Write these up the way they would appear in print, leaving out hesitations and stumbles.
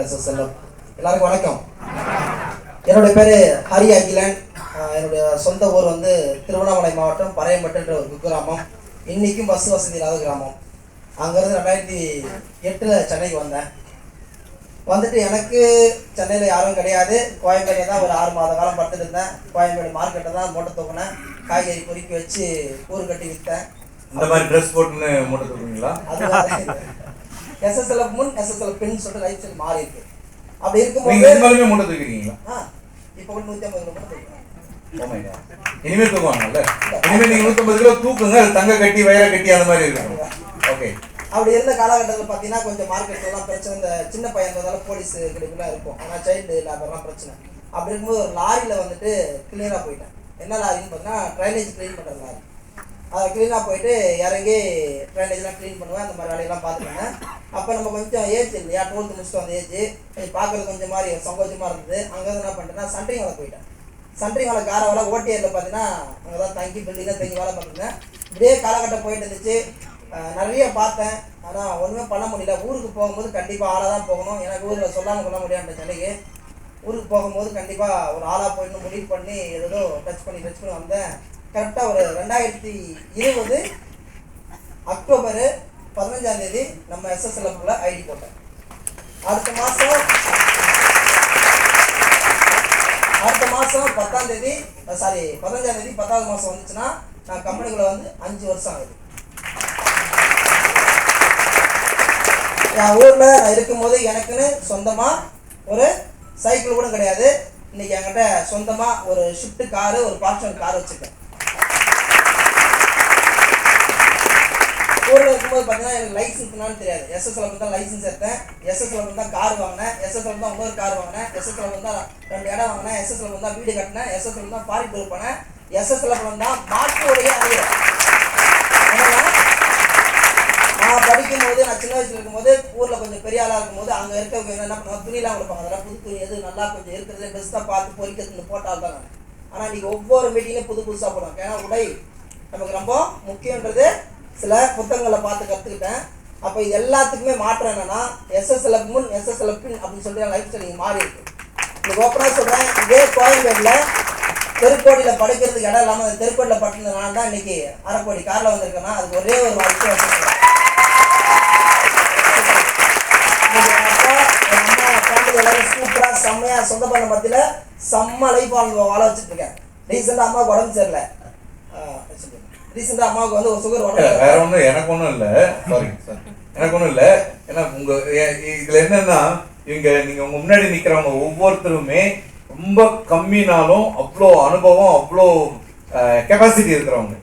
SSLF. எல்லாருக்கும் வணக்கம். என்னுடைய பேர் ஹரி அகிலன். என்னுடைய சொந்த ஊர் வந்து திருவண்ணாமலை மாவட்டம் பறையம்பட்டுன்ற ஒரு குக்கிராமம். இன்றைக்கும் பஸ் வசதி இல்லாத கிராமம். அங்கேருந்து 2008 சென்னைக்கு வந்தேன். வந்துட்டு எனக்கு சென்னையில் யாரும் கிடையாது. கோயம்பேடு தான் ஒரு 6 மாத காலம் படுத்துட்டு இருந்தேன். கோயம்பேடு மார்க்கெட்டை தான் மூட்டை தூக்கினேன். காய்கறி பொறுக்கி வச்சு கூறு கட்டி விற்றேன். இந்த மாதிரி ட்ரெஸ் போட்டுன்னு மூட்டை தூக்குவீங்களா? அது SSLF முன் SSLF பின் சொல்லிட்டு லைஃப் ஸ்டைல் மாறி இருக்கு. அப்படி இருக்கும்போது மூட்டை தூக்கிறீங்களா? இப்போ கூட 150 கிலோ தூக்குறேன். இனிமேல் தூக்குவாங்கல்ல? இனிமேல் நீங்க 150 கிலோ தூக்குங்க. அது தங்க கட்டி வயிற கட்டி அந்த மாதிரி இருக்கும். ஓகே. அப்படி இருந்த காலகட்டத்தில் பார்த்தீங்கன்னா கொஞ்சம் மார்க்கெட்லாம் பிரச்சனை. இந்த சின்ன பையன்றதால போலீஸ் கிடைக்கலாம் இருக்கும். ஆனால் சைல்டு லேபர்லாம் பிரச்சனை. அப்படி இருக்கும்போது ஒரு லாரியில் வந்துட்டு கிளீனாக போயிட்டேன். என்ன லாரின்னு பார்த்தீங்கன்னா ட்ரைனேஜ் க்ளீன் பண்ணுற லாரி. அதை க்ளீனாக போயிட்டு இறங்கி ட்ரைனேஜ்லாம் க்ளீன் பண்ணுவேன். அந்த மாதிரி வேலையெல்லாம் பார்த்துருந்தேன். அப்போ நம்ம கொஞ்சம் ஏஜ் இல்லையா, 12th முடிச்சுட்டு அந்த ஏஜ் பார்க்குறது கொஞ்சம் மாதிரி சங்கோச்சமாக இருந்தது. அங்கேருந்து என்ன பண்ணிட்டேன்னா சன்ட்ரிங் வேலை போயிட்டேன். சன்ட்ரிங் வேலை கார வேலை ஓட்டியரில் பார்த்தீங்கன்னா அங்கே தான் தங்கி பில்டிங்காக தங்கி வேலை பார்த்துருந்தேன். இப்படியே காலகட்டம் போயிட்டு இருந்துச்சு. நிறைய பார்த்தேன். ஆனால் ஒன்றுமே பண்ண முடியல. ஊருக்கு போகும்போது கண்டிப்பாக ஆளாக தான் போகணும். எனக்கு ஊரில் சொல்லாமல் கொள்ள முடியாது. சென்னைக்கு ஊருக்கு போகும்போது கண்டிப்பாக ஒரு ஆளாக போயிட்டு முடிவு பண்ணி ஏதோ டச் பண்ணி வந்தேன். கரெக்டாக ஒரு 2020 அக்டோபர் 15ஆம் தேதி நம்ம SSLFக்குள்ள ஐடி போட்டேன். அடுத்த மாதம் 10ஆம் தேதி 15ஆம் தேதி 10வது மாதம் வந்துச்சுன்னா நான் கம்பெனிக்குள்ளே வந்து 5 வருஷம் ஆகுது. என் ஊரில் நான் இருக்கும்போது எனக்குன்னு சொந்தமாக ஒரு சைக்கிள் கூட கிடையாது. இன்றைக்கி என்கிட்ட சொந்தமாக ஒரு ஷிஃப்ட் காரு, ஒரு பார்ச்சுனர் கார் வச்சுருக்கேன். ஊரில் இருக்கும்போது பார்த்தீங்கன்னா எனக்கு லைசன்ஸ்னாலும் தெரியாது. SSLF தான் லைசன்ஸ் எடுத்தேன். SSLF தான் கார் வாங்கினேன். SSLF தான் இன்னொரு கார் வாங்கினேன். SSLF தான் 2 இடம் வாங்கினேன். SSLF தான் வீடு கட்டினேன். SSLF தான் ஃபாரின் டூர் பண்ணேன். SSLF தான் மாட்டுடைய அறிவு. நான் படிக்கும்போது, நான் சின்ன வயசில் இருக்கும்போது ஊரில் கொஞ்சம் பெரிய ஆளாக இருக்கும்போது அங்கே இருக்கவங்க என்ன பண்ணுவாங்க, துணிலாம் கொடுப்பாங்க. அதெல்லாம் புது துணி எது நல்லா கொஞ்சம் இருக்கிறதுல பெஸ்ட்டாக பார்த்து பொறிக்கிறதுன்னு போட்டால் தான் நான். ஆனால் இன்றைக்கி ஒவ்வொரு மீட்டிங்லையும் புதுசாக போடுவாங்க. ஏன்னா உடை நமக்கு ரொம்ப முக்கியன்றது சில புத்தகங்களை பார்த்து கற்றுக்கிட்டேன். அப்போ இது எல்லாத்துக்குமே மாற்றம் என்னென்னா SSLF முன் SSLF பின் அப்படின்னு சொல்லி லைஃப் ஸ்டைல் மாறி இருக்கு. இந்த ஓப்பனாக சொல்கிறேன். இதே கோயம்பேடில் தெருக்கோடியில் படுக்கிறதுக்கு இடம் இல்லாமல் அந்த தெருக்கோடியில் படுத்துனதுனால தான் இன்றைக்கி அரைக்கோடி காரில் வந்திருக்கேன்னா அதுக்கு ஒரே ஒரு வாழ்க்கை வச்சுருக்கேன். என் அம்மா ஃபேமிலி எல்லாரும் சூப்பராக செம்மையாக சொந்த பண்ண மத்தியில் செம்ம லைஃப் வாழ வச்சுட்ருக்கேன். ரீசெண்டாக அம்மாவுக்கு உடம்பு சரியில்லை. ரீசெண்டாக அம்மாவுக்கு வந்து ஒரு சுகர் உடம்பு வேற ஒன்றும் எனக்கு ஒன்றும் இல்லை. சாரி சார், எனக்கு ஒன்றும் இல்லை. ஏன்னா இதில் என்னன்னா நீங்கள் உங்கள் முன்னாடி நிற்கிறவங்க ஒவ்வொருத்தருமே ரொம்ப கம்மினாலும் அவ்வளோ அனுபவம், அவ்வளோ கெப்பாசிட்டி இருக்கிறவங்க.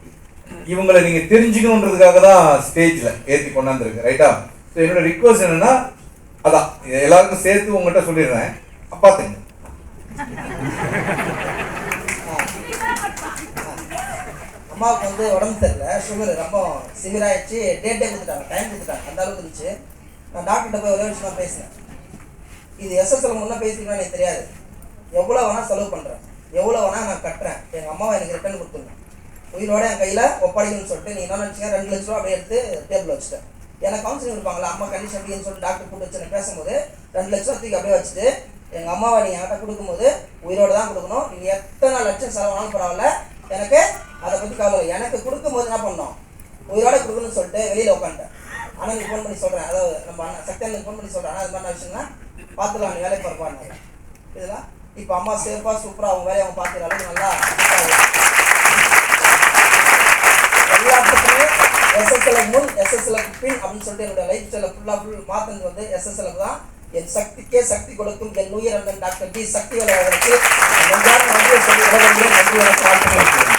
இவங்களை நீங்கள் தெரிஞ்சுக்கணுன்றதுக்காக தான் ஸ்டேஜில் ஏற்றி கொண்டாந்துருக்கு. ரைட்டா? ஸோ என்னோட ரிக்வஸ்ட் என்னன்னா அதான் எல்லாருக்கும் சேர்த்து உங்கள்கிட்ட சொல்லிடுறேன். பார்த்துங்க. அம்மாவுக்கு வந்து உடம்பு தெரியல, சுகர் ரொம்ப சிவியராகிடுச்சு. டேட்டே கொடுத்துட்டாங்க, டைம் கொடுத்துட்டாங்க. அந்த அளவுக்கு இருந்துச்சு. நான் டாக்டர்கிட்ட போய் ஒரே விஷயம் தான் பேசினேன். இது SSLF முன்னே பேசிக்கலாம் எனக்கு தெரியாது. எவ்வளோ வேணால் செலவு பண்ணுறேன், எவ்வளோ வேணால் நான் கட்டுறேன். எங்கள் அம்மாவை எனக்கு ரிட்டர்ன் கொடுத்துருந்தேன். உயிரோட என் கையில் ஒப்படைக்கணும்னு சொல்லிட்டு நீ என்ன நினச்சிங்க 2 லட்ச ரூபா அப்படியே எடுத்து டேபிள் வச்சுட்டேன். எனக்கு கவுன்சிலிங் இருப்பாங்களா, அம்மா கண்டிஷன் அப்படின்னு சொல்லிட்டு டாக்டர் கூப்பிட்டு வச்சு எனக்கு பேசும்போது 2 லட்ச ரூபா தூக்கி அப்படியே வச்சுட்டு எங்கள் அம்மாவை நீங்கள் என்கிட்ட கொடுக்கும்போது உயிரோடு தான் கொடுக்கணும். நீங்கள் எத்தனை லட்சம் செலவானாலும் பரவாயில்ல, எனக்கு அதை பற்றி கவலை. எனக்கு கொடுக்கும்போது என்ன பண்ணோம், உயிரோட கொடுக்கணும்னு சொல்லிட்டு வெளியில் உட்காந்துட்டேன். ஆனால் நீ ஃபோன் பண்ணி சொல்கிறேன், அதாவது நம்ம அண்ணன் சக்தியானுக்கு ஃபோன் பண்ணி சொல்கிறேன். ஆனால் அது மாதிரி விஷயம்னா பார்த்துக்கலாம், நீ வேலைக்கு போகிறப்பான்னு இதெல்லாம். இப்போ அம்மா சேஃபாக சூப்பராக அவங்க வேலையை அவங்க பார்த்துக்கிற அளவுக்கு நல்லா எல்லாத்துக்குமே SSLF முன் SSLF பின் அப்படின்னு சொல்லிட்டு என்னோட லைஃப் ஸ்டைலில் ஃபுல் மாற்றினது வந்து SSLF தான். என் சக்திக்கே சக்தி கொடுக்கும் என் உயிர் அண்ணன் டாக்டர் டி சக்தி அவர்களுக்கு நன்றியை சொல்லி நன்றி வாழ்த்து.